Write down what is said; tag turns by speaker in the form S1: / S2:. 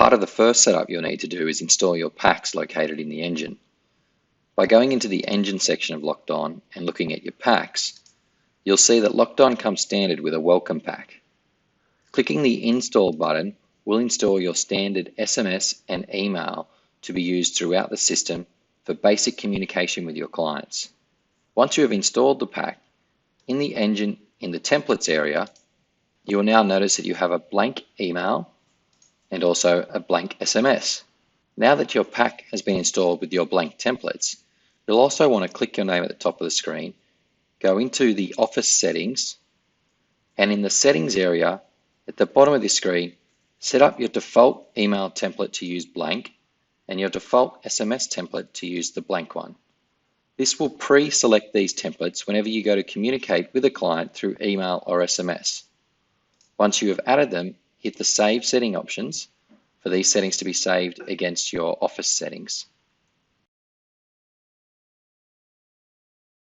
S1: Part of the first setup you'll need to do is install your packs located in the engine. By going into the engine section of Locked On and looking at your packs, you'll see that Locked On comes standard with a welcome pack. Clicking the Install button will install your standard SMS and email to be used throughout the system for basic communication with your clients. Once you have installed the pack, in the engine, in the templates area, you will now notice that you have a blank email and also a blank SMS. Now that your pack has been installed with your blank templates, you'll also want to click your name at the top of the screen, go into the Office settings, and in the settings area at the bottom of the screen, set up your default email template to use blank and your default SMS template to use the blank one. This will pre-select these templates whenever you go to communicate with a client through email or SMS. Once you have added them, hit the Save Setting options for these settings to be saved against your Office settings.